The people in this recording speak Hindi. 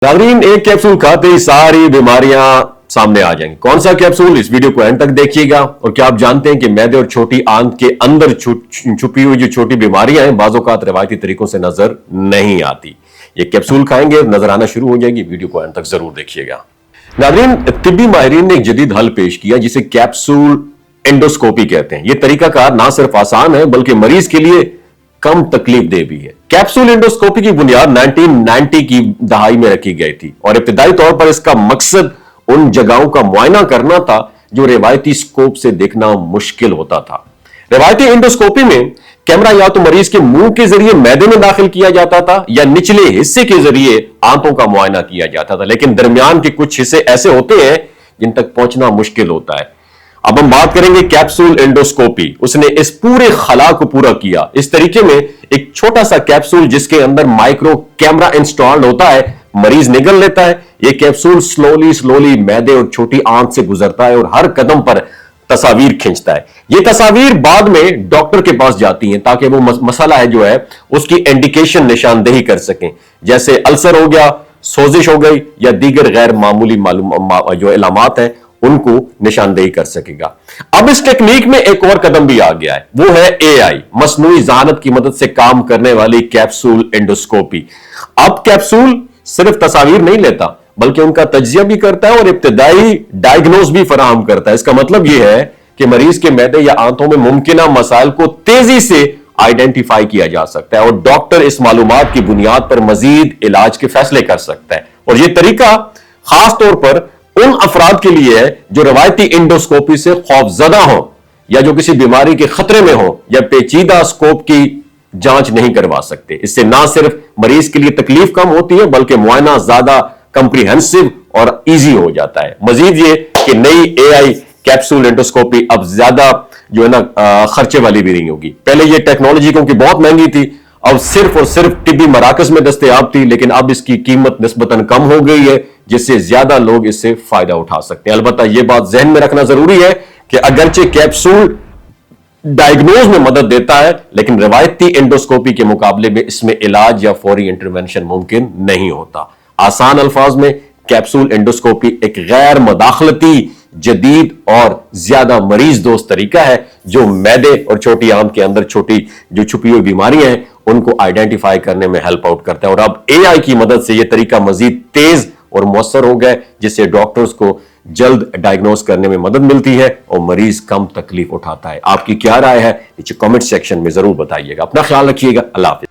नाज़रीन, एक कैप्सूल खाते ही सारी बीमारियां सामने आ जाएंगी। कौन सा कैप्सूल, इस वीडियो को एंड तक देखिएगा। और क्या आप जानते हैं कि मैदे और छोटी आंत के अंदर छुपी हुई जो छोटी बीमारियां हैं बाज़-औक़ात रिवायती तरीकों से नजर नहीं आती। ये कैप्सूल खाएंगे नजर आना शुरू हो जाएगी। वीडियो को एंड तक जरूर देखिएगा। नाज़रीन, तिब्बी माहिरीन ने एक जदीद हल पेश किया जिसे कैप्सूल एंडोस्कोपी कहते हैं। यह तरीकाकार ना सिर्फ आसान है बल्कि मरीज के लिए कम तकलीफ दे भी है। कैप्सूल एंडोस्कोपी की बुनियाद 1990 की दहाई में रखी गई थी और इब्तिदाई तौर पर इसका मकसद उन जगहों का मुआयना करना था जो रिवायती स्कोप से देखना मुश्किल होता था। रिवायती एंडोस्कोपी में कैमरा या तो मरीज के मुंह के जरिए मैदे में दाखिल किया जाता था या निचले हिस्से के जरिए आंतों का मुआयना किया जाता था, लेकिन दरमियान के कुछ हिस्से ऐसे होते हैं जिन तक पहुंचना मुश्किल होता है। अब हम बात करेंगे कैप्सूल एंडोस्कोपी। उसने इस पूरे खला को पूरा किया। इस तरीके में एक छोटा सा कैप्सूल जिसके अंदर माइक्रो कैमरा इंस्टॉल्ड होता है, मरीज निगल लेता है। यह कैप्सूल स्लोली मैदे और छोटी आंत से गुजरता है और हर कदम पर तस्वीर खींचता है। यह तस्वीर बाद में डॉक्टर के पास जाती हैं ताकि वो मसला है जो है उसकी इंडिकेशन निशानदेही कर सकें, जैसे अल्सर हो गया, सोजिश हो गई या दीगर गैर मामूली जो इलामात है उनको निशानदेही कर सकेगा। अब इस टेक्निक में एक और कदम भी आ गया है, वो है एआई, मसनूई ज़हानत की मदद से काम करने वाली कैप्सूल एंडोस्कोपी। अब कैप्सूल सिर्फ तस्वीर नहीं लेता बल्कि उनका तज्जिया भी करता है और इब्तिदाई डायग्नोज भी फराहम करता है। इसका मतलब यह है कि मरीज के मैदे या आंतों में मुमकिन मसाइल को तेजी से आइडेंटिफाई किया जा सकता है और डॉक्टर इस मालूमात की बुनियाद पर मजीद इलाज के फैसले कर सकता है। और यह तरीका खास तौर पर उन अफराद के लिए है जो रवायती एंडोस्कोपी से खौफजदा हो या जो किसी बीमारी के खतरे में हो या पेचीदा स्कोप की जांच नहीं करवा सकते। इससे ना सिर्फ मरीज के लिए तकलीफ कम होती है बल्कि मुआयना ज्यादा कंप्रीहेंसिव और इजी हो जाता है। मजीद ये कि नई एआई कैप्सूल एंडोस्कोपी अब ज्यादा जो है ना खर्चे वाली भी नहीं होगी। पहले ये टेक्नोलॉजी क्योंकि बहुत महंगी थी, अब सिर्फ और सिर्फ तिब्बी मराकज में दस्तयाब थी, लेकिन अब इसकी कीमत निस्बतन कम हो गई है जिससे ज्यादा लोग इससे फायदा उठा सकते हैं। अलबत्ता यह बात जहन में रखना जरूरी है कि अगरचे कैप्सूल डायग्नोज में मदद देता है लेकिन रवायती एंडोस्कोपी के मुकाबले में इसमें इलाज या फौरी इंटरवेंशन मुमकिन नहीं होता। आसान अल्फाज में कैप्सूल एंडोस्कोपी एक गैर मदाखलती, जदीद और ज्यादा मरीज दोस्त तरीका है जो मैदे और छोटी आंत के अंदर छोटी जो छुपी हुई बीमारियां हैं उनको आइडेंटिफाई करने में हेल्प आउट करता है। और अब एआई की मदद से यह तरीका मजीद तेज और मौसर हो गए जिससे डॉक्टर्स को जल्द डायग्नोज करने में मदद मिलती है और मरीज कम तकलीफ उठाता है। आपकी क्या राय है नीचे कमेंट सेक्शन में जरूर बताइएगा। अपना ख्याल रखिएगा। अल्लाह हाफिज।